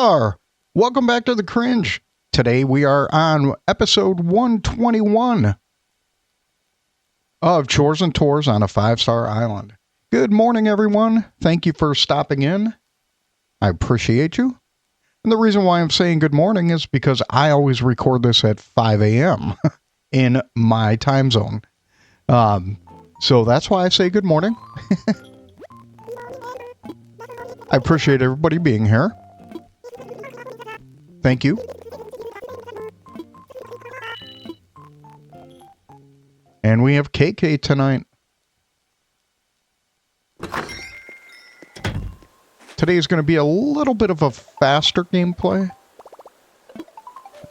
are. Welcome back to The Cringe. Today we are on episode 121 of Chores and Tours on a 5-star island. Good morning, everyone. Thank you for stopping in. I appreciate you. And the reason why I'm saying good morning is because I always record this at 5 a.m. in my time zone. So that's why I say good morning. I appreciate everybody being here. Thank you. And we have KK tonight. Today is going to be a little bit of a faster gameplay.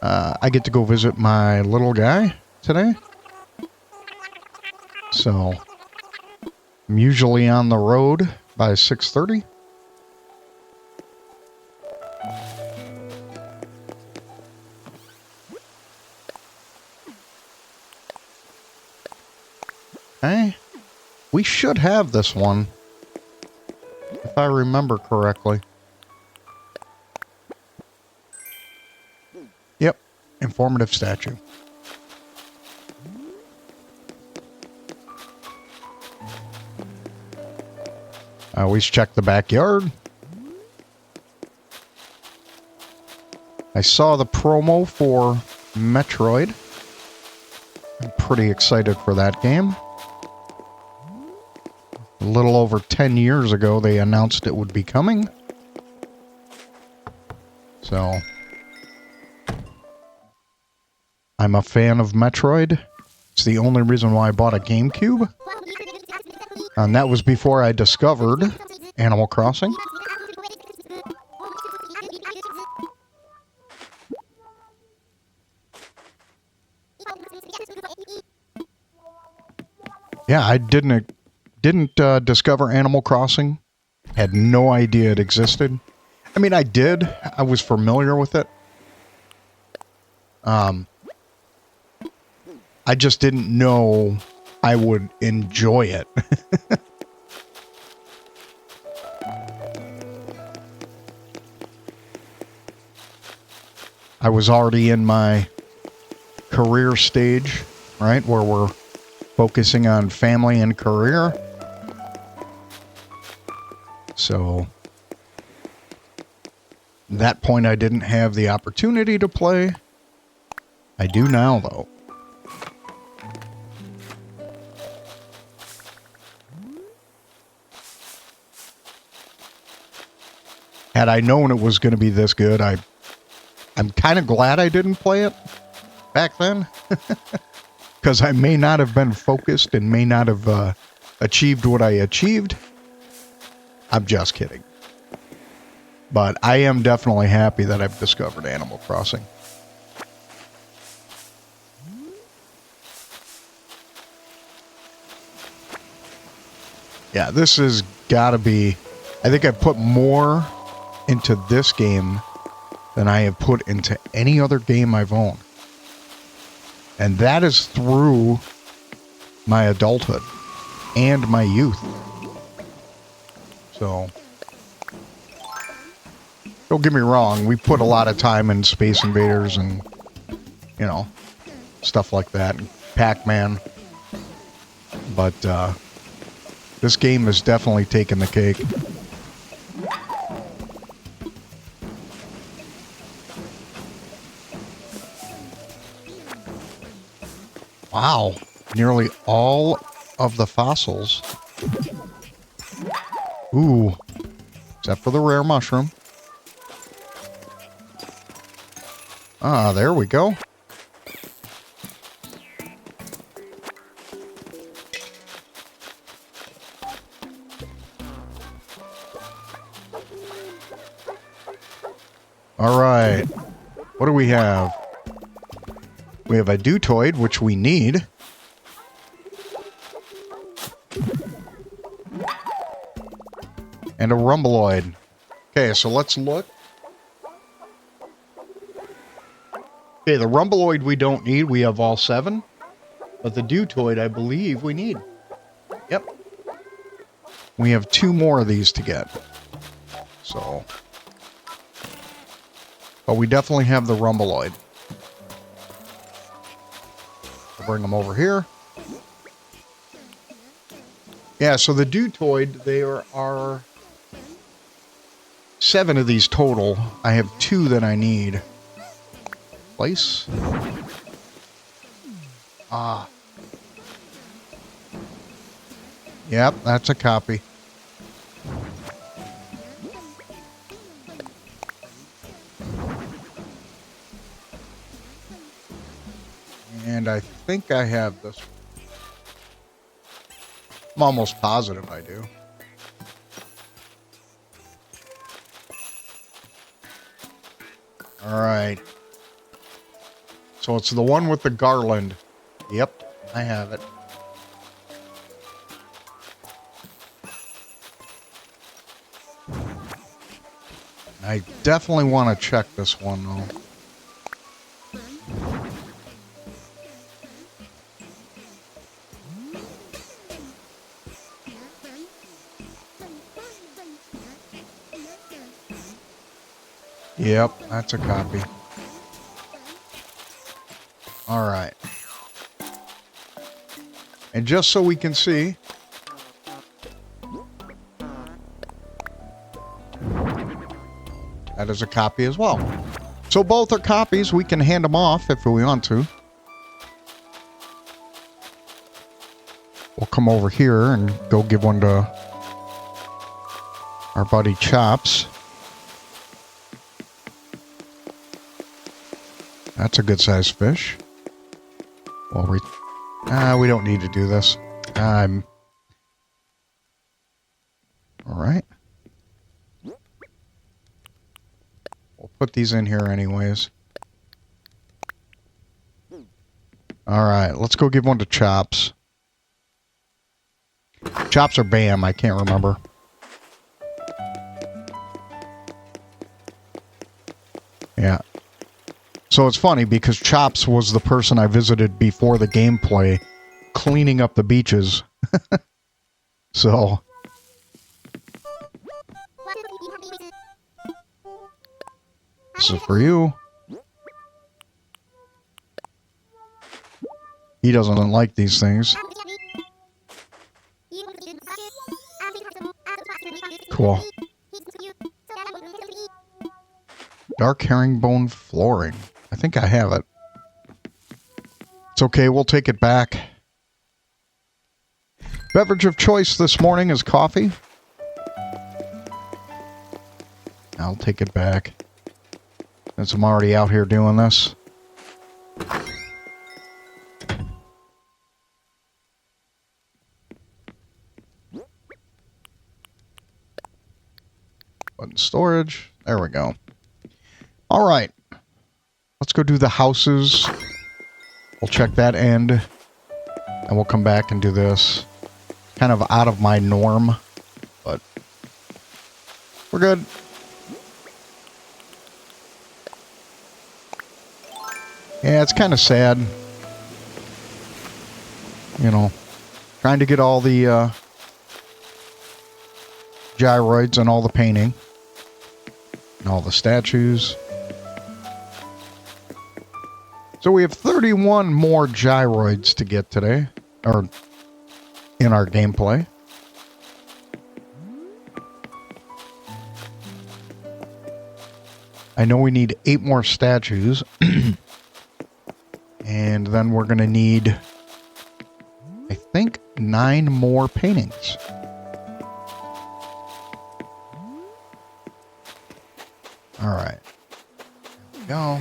I get to go visit my little guy today. So, I'm usually on the road by 6:30. Okay. We should have this one, if I remember correctly. Yep, informative statue. I always check the backyard. I saw the promo for Metroid. I'm pretty excited for that game. A little over 10 years ago, they announced it would be coming. So, I'm a fan of Metroid. It's the only reason why I bought a GameCube. And that was before I discovered Animal Crossing. Yeah, I didn't discover Animal Crossing. Had no idea it existed. I mean, I did. I was familiar with it. I just didn't know I would enjoy it. I was already in my career stage, right, where we're focusing on family and career. So, at that point, I didn't have the opportunity to play. I do now, though. Had I known it was going to be this good, I'm kind of glad I didn't play it back then. Because I may not have been focused and may not have achieved what I achieved. I'm just kidding. But I am definitely happy that I've discovered Animal Crossing. Yeah, this has got to be... I think I put more into this game than I have put into any other game I've owned. And that is through my adulthood and my youth. So, don't get me wrong, we put a lot of time in Space Invaders and, you know, stuff like that, and Pac-Man. But this game has definitely taken the cake. Wow, nearly all of the fossils. Ooh, except for the rare mushroom. Ah, there we go. All right, what do we have? We have a Dutoid, which we need. And a Rumbleoid. Okay, so let's look. Okay, the Rumbleoid we don't need. We have all 7. But the Dutoid, I believe we need. Yep. We have 2 more of these to get. So, But we definitely have the Lloyd. I'll bring them over here. Yeah, so the Dutoid, there are 7 of these total. I have 2 that I need. Place. Ah. Yep, that's a copy. And I think I have this. I'm almost positive I do. All right. So it's the one with the garland. Yep, I have it. I definitely want to check this one, though. Yep, that's a copy. All right. And just so we can see, that is a copy as well. So both are copies. We can hand them off if we want to. We'll come over here and go give one to our buddy Chops. That's a good sized fish. Well, we don't need to do this. All right. We'll put these in here anyways. All right, let's go give one to Chops. Chops or Bam, I can't remember. Yeah. So it's funny because Chops was the person I visited before the gameplay, cleaning up the beaches. So. This is for you. He doesn't like these things. Cool. Dark herringbone flooring. I think I have it. It's okay, we'll take it back. Beverage of choice this morning is coffee. I'll take it back, since I'm already out here doing this. Button storage. There we go. All right. Let's go do the houses. We'll check that end. And we'll come back and do this. Kind of out of my norm. But we're good. Yeah, it's kind of sad. You know, trying to get all the gyroids and all the painting. And all the statues. So we have 31 more gyroids to get today. Or in our gameplay. I know we need 8 more statues. And then we're going to need, I think, 9 more paintings. All right. There we go.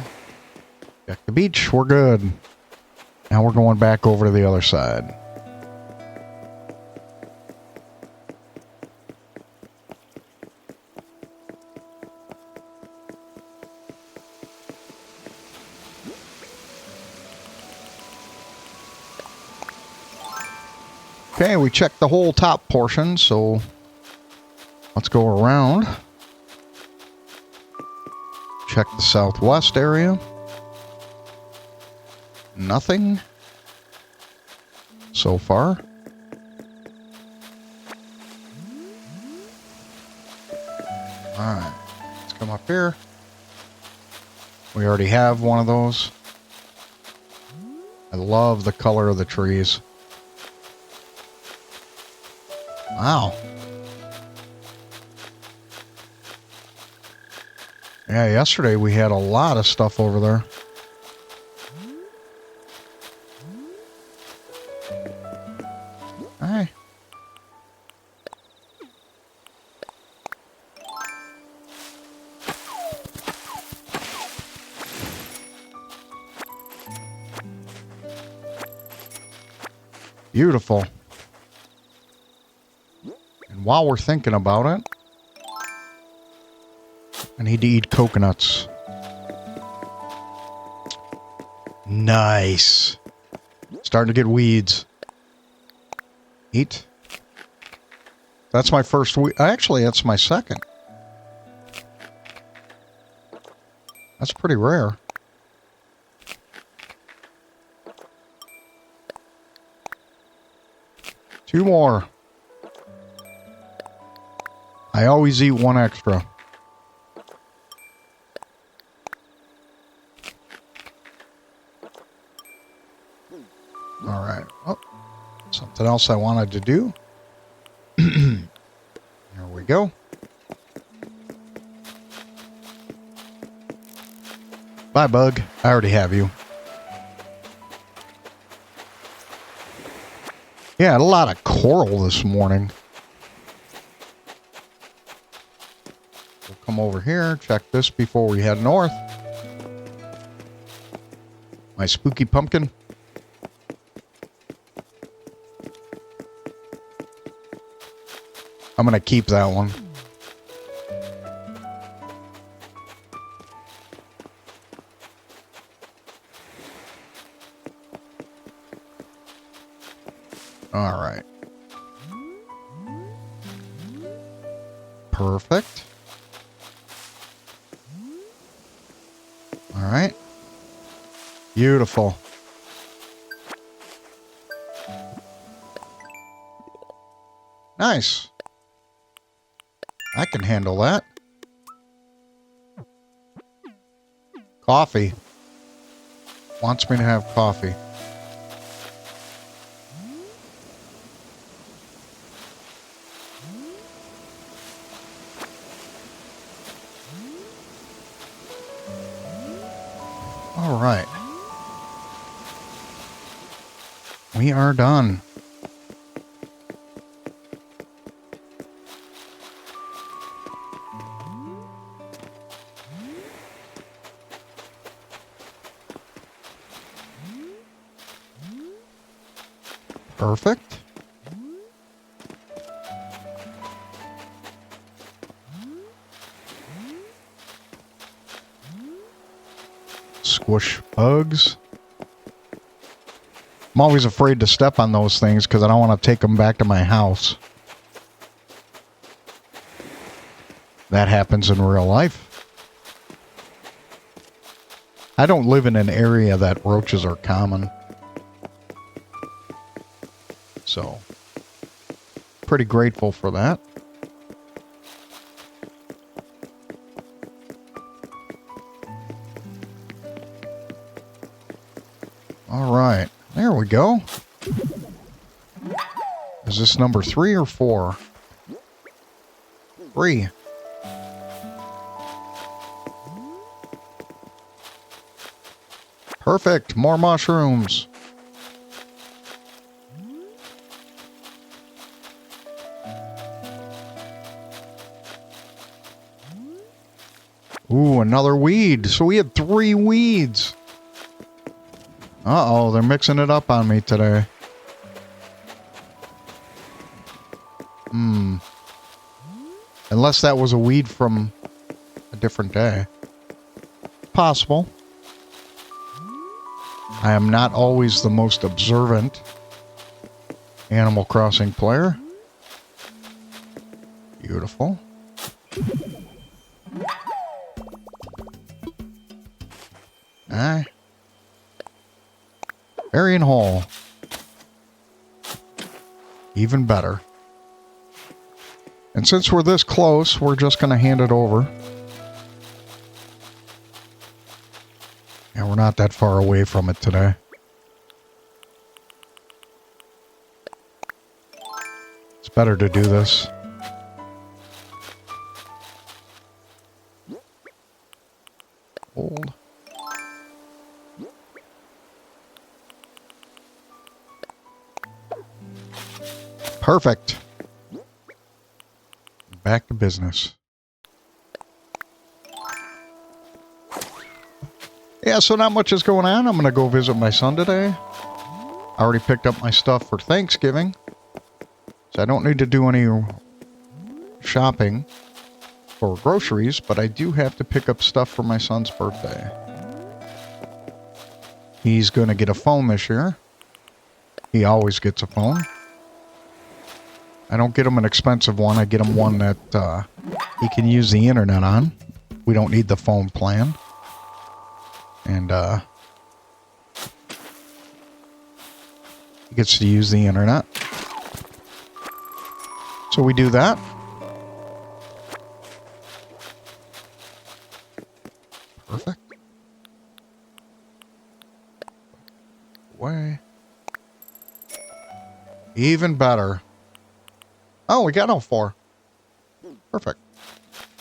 Check the beach. We're good. Now we're going back over to the other side. Okay, we checked the whole top portion, so let's go around. Check the southwest area. Nothing so far. Alright, let's come up here. We already have one of those. I love the color of the trees. Wow. Yeah, yesterday we had a lot of stuff over there. Hi. Beautiful. And while we're thinking about it, I need to eat coconuts. Nice. Starting to get weeds. Eat. That's my first weed. Actually, that's my second. That's pretty rare. Two more. I always eat one extra. All right. Oh, something else I wanted to do. There we go. Bye, bug. I already have you. Yeah, a lot of coral this morning. We'll come over here, check this before we head north. My spooky pumpkin. I'm going to keep that one. All right. Perfect. All right. Beautiful. Nice. I can handle that. Coffee. Wants me to have coffee. All right. We are done. Perfect. Squish bugs. I'm always afraid to step on those things because I don't want to take them back to my house. That happens in real life. I don't live in an area that roaches are common. So, pretty grateful for that. All right, there we go. Is this number 3 or 4? 3. Perfect, more mushrooms. Ooh, another weed. So we had 3 weeds. Uh-oh, they're mixing it up on me today. Unless that was a weed from a different day. Possible. I am not always the most observant Animal Crossing player. Beautiful. Aye. Burying hole. Even better. And since we're this close, we're just going to hand it over. Yeah, we're not that far away from it today. It's better to do this. Hold. Perfect. Back to business. Yeah, so not much is going on. I'm going to go visit my son today. I already picked up my stuff for Thanksgiving. So I don't need to do any shopping for groceries, but I do have to pick up stuff for my son's birthday. He's going to get a phone this year. He always gets a phone. I don't get him an expensive one. I get him one that he can use the internet on. We don't need the phone plan. And he gets to use the internet. So we do that. Perfect. Way. Even better. Oh, we got all 4. Perfect.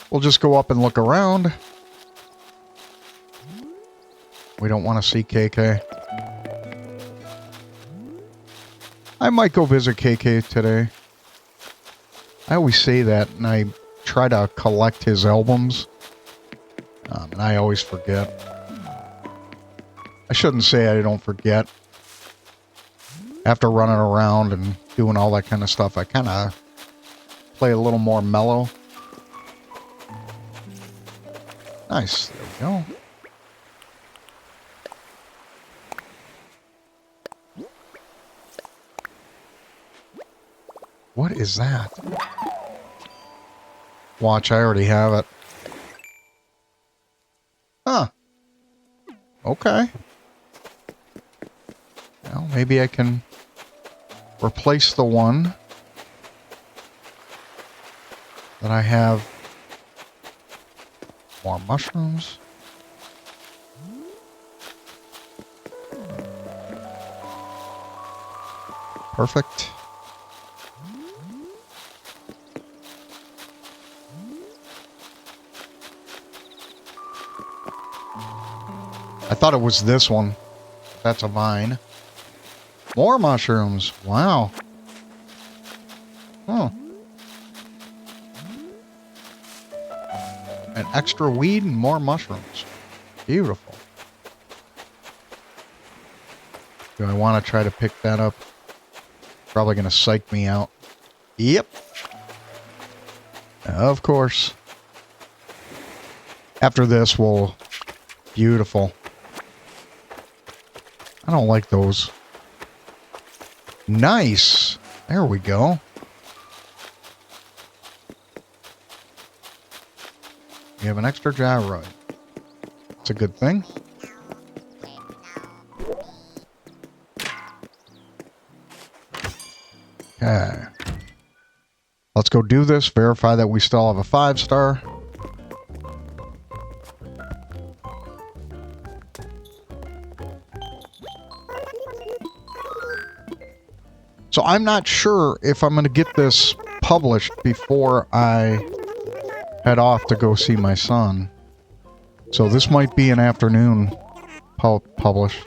We'll just go up and look around. We don't want to see KK. I might go visit KK today. I always say that, and I try to collect his albums, and I always forget. I shouldn't say I don't forget. After running around and doing all that kind of stuff, I kind of play a little more mellow. Nice. There we go. What is that? Watch, I already have it. Huh. Okay. Well, maybe I can replace the one that I have. More mushrooms. Perfect. I thought it was this one. That's a vine. More mushrooms. Wow. Huh. An extra weed and more mushrooms. Beautiful. Do I want to try to pick that up? Probably going to psych me out. Yep. Of course. After this, we'll... Beautiful. I don't like those. Nice. There we go. You have an extra gyroid. It's a good thing. Okay. Let's go do this. Verify that we still have a 5-star. So I'm not sure if I'm going to get this published before I head off to go see my son. So this might be an afternoon publish.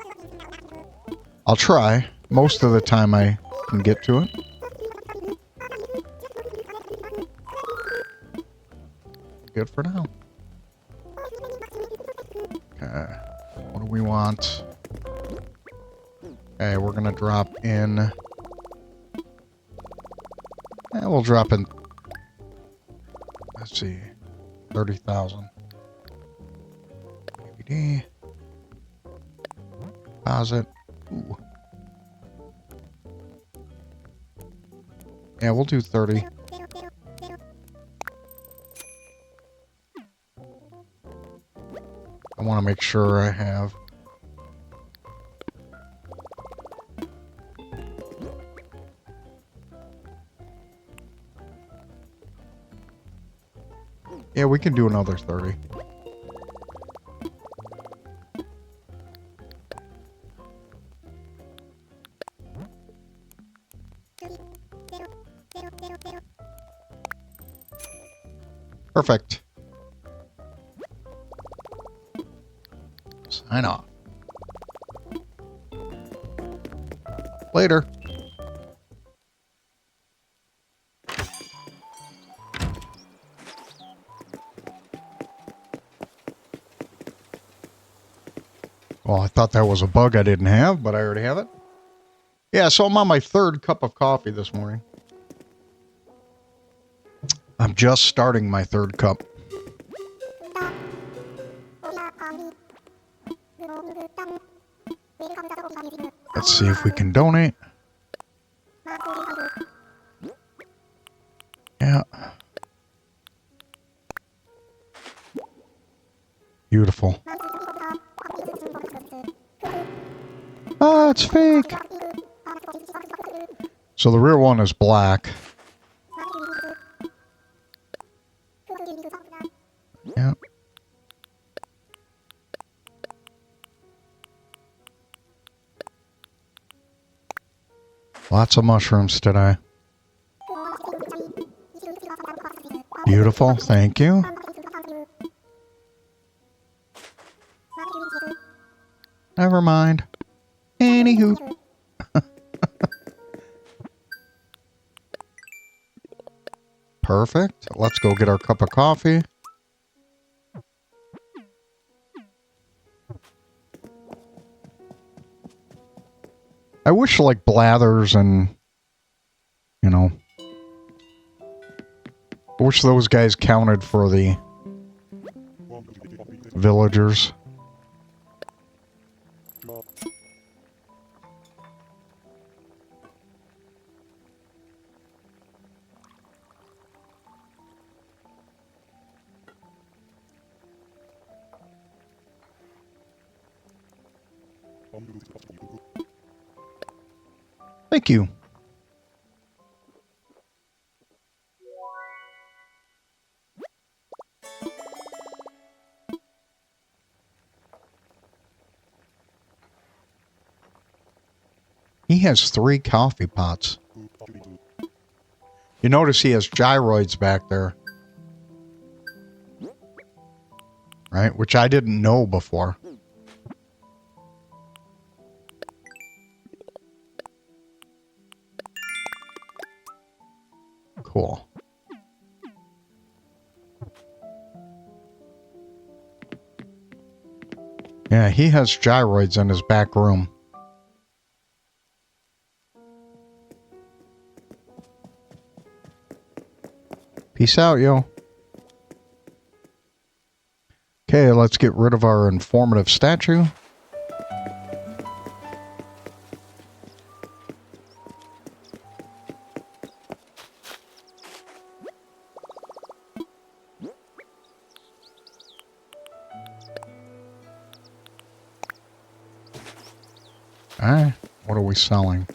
I'll try. Most of the time I can get to it. Good for now. Okay. What do we want? Okay, we're going to drop in... And we'll drop in, let's see, 30,000. DVD. Deposit. Ooh. Yeah, we'll do 30. I want to make sure I have. Yeah, we can do another 30. Perfect. Sign off. Later. Well, I thought that was a bug I didn't have, but I already have it. Yeah, so I'm on my third cup of coffee this morning. I'm just starting my third cup. Let's see if we can donate. Yeah. Beautiful. Oh, it's fake. So the real one is black. Yeah. Lots of mushrooms today. Beautiful. Thank you. Never mind. Anywho. Perfect. Let's go get our cup of coffee. I wish like Blathers and, you know, I wish those guys counted for the villagers. Thank you. He has 3 coffee pots. You notice he has gyroids back there. Right? Which I didn't know before. Cool. Yeah, he has gyroids in his back room. Peace out, yo. Okay, let's get rid of our informative statue. Alright, what are we selling?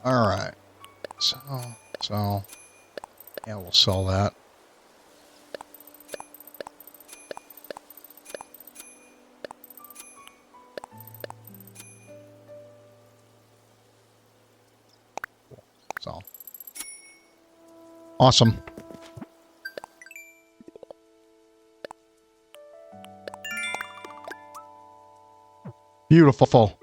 Alright. So, yeah, we'll sell that. So, awesome. Beautiful.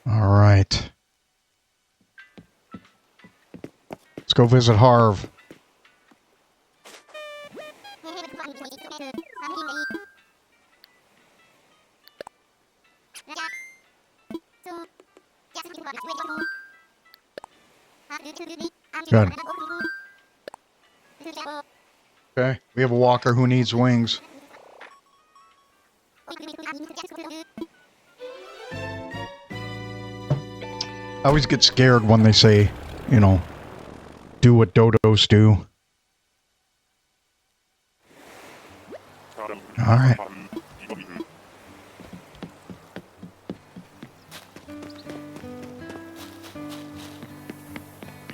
All right. Let's go visit Harv. Good. Okay, we have a walker who needs wings. I always get scared when they say, you know, do what dodos do. All right.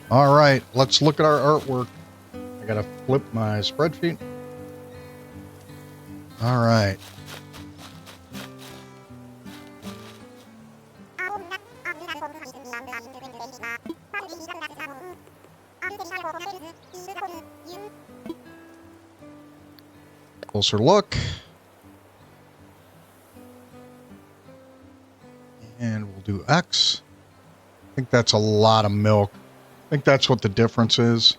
All right, let's look at our artwork. I gotta flip my spreadsheet. All right. Closer look. And we'll do X. I think that's a lot of milk. I think that's what the difference is.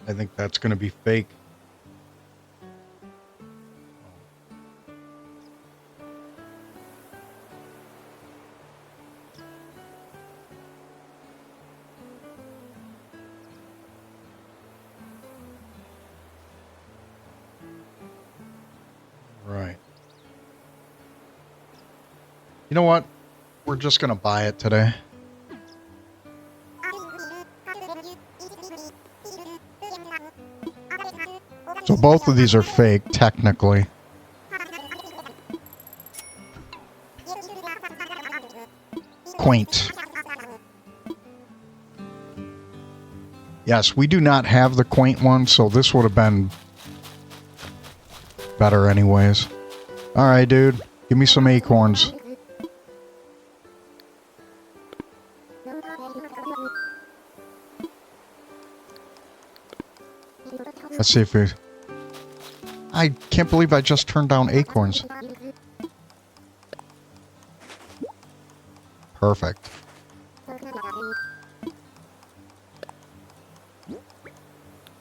I think that's going to be fake. Right. You know what? We're just going to buy it today. So both of these are fake, technically. Quaint. Yes, we do not have the quaint one, so this would have been better anyways. All right, dude. Give me some acorns. Let's see if we... I can't believe I just turned down acorns. Perfect.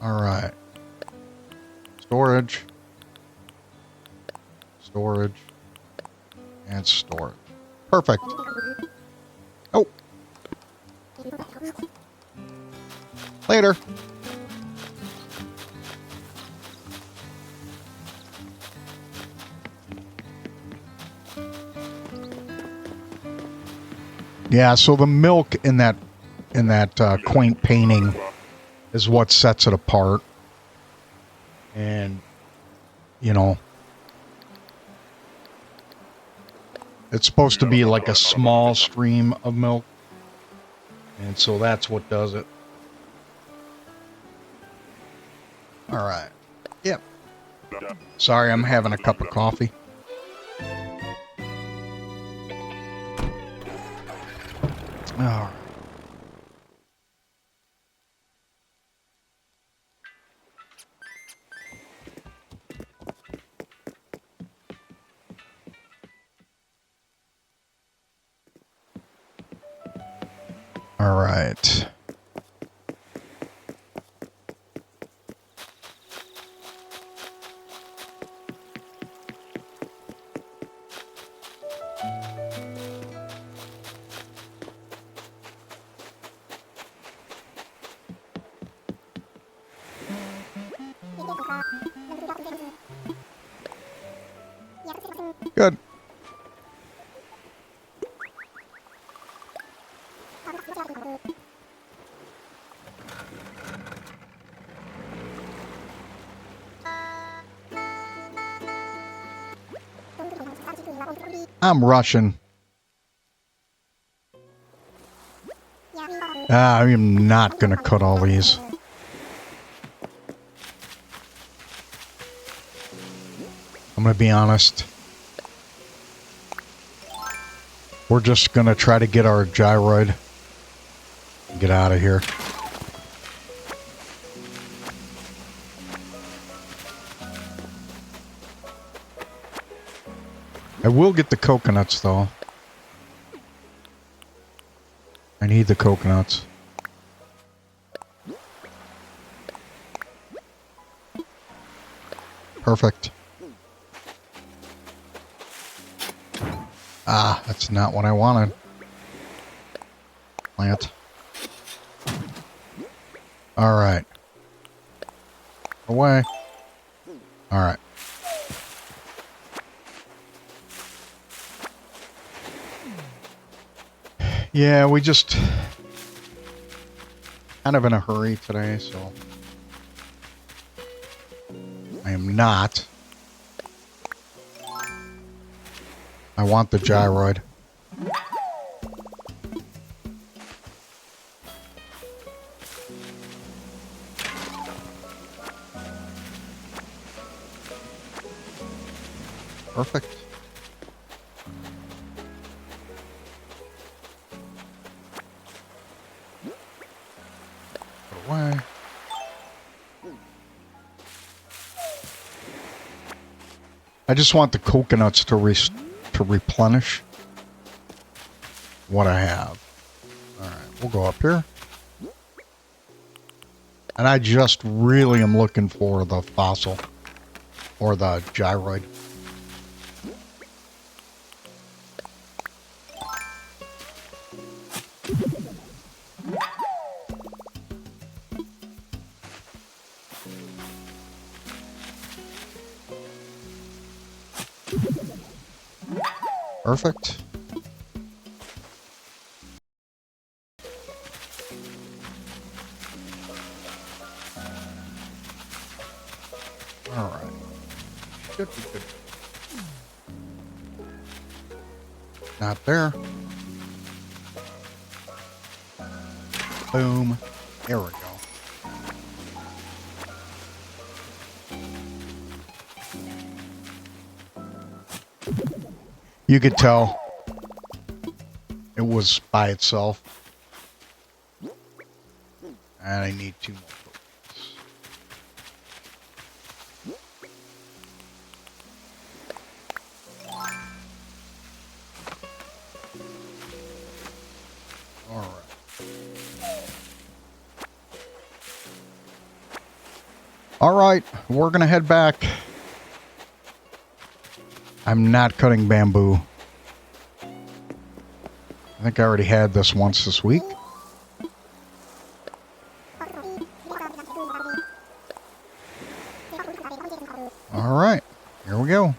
All right. Storage. Storage. And storage. Perfect. Oh. Later. Yeah, so the milk in that quaint painting is what sets it apart. And, you know, it's supposed to be like a small stream of milk. And so that's what does it. All right. Yep. Sorry, I'm having a cup of coffee. All right. All right. Good. I'm rushing. I am not going to cut all these. I'm going to be honest. We're just going to try to get our gyroid and get out of here. I will get the coconuts, though. I need the coconuts. Perfect. Ah, that's not what I wanted. Plant. All right. Away. All right. Yeah, we just kind of in a hurry today, so I am not. I want the gyroid. Perfect. Put away. I just want the coconuts to replenish what I have. All right, we'll go up here. And I just really am looking for the fossil or the gyroid. Perfect. All right. Should be good. Not there. Boom. There we go. You could tell it was by itself. And I need 2 more tokens. All right. All right, we're going to head back. I'm not cutting bamboo. I think I already had this once this week. All right, here we go.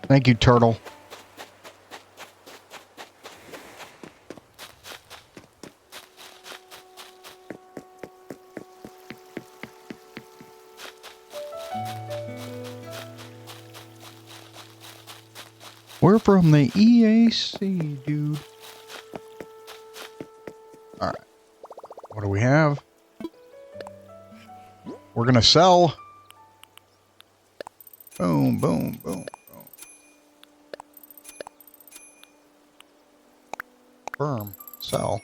Thank you, Turtle. We're from the EAC, dude. All right. What do we have? We're going to sell. Boom, boom, boom, boom. Firm. Sell.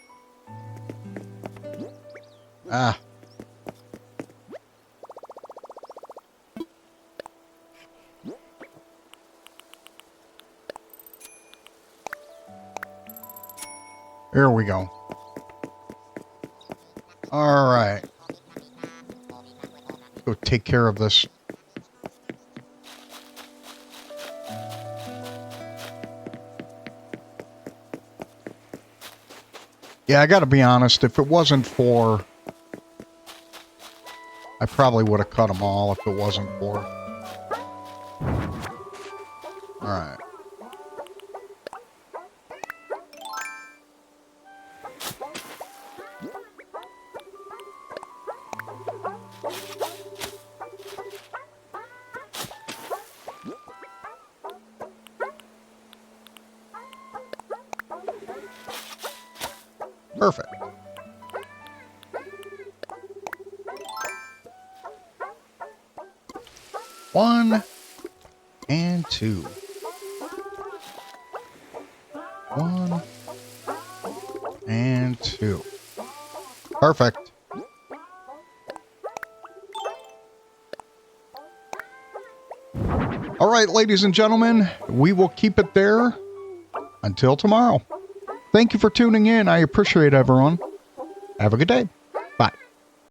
Ah. Here we go. All right. Go take care of this. Yeah, I gotta be honest, if it wasn't for... I probably would have cut them all if it wasn't for... Alright. Perfect. One and two. One and two. Perfect. All right, ladies and gentlemen, we will keep it there until tomorrow. Thank you for tuning in. I appreciate everyone. Have a good day.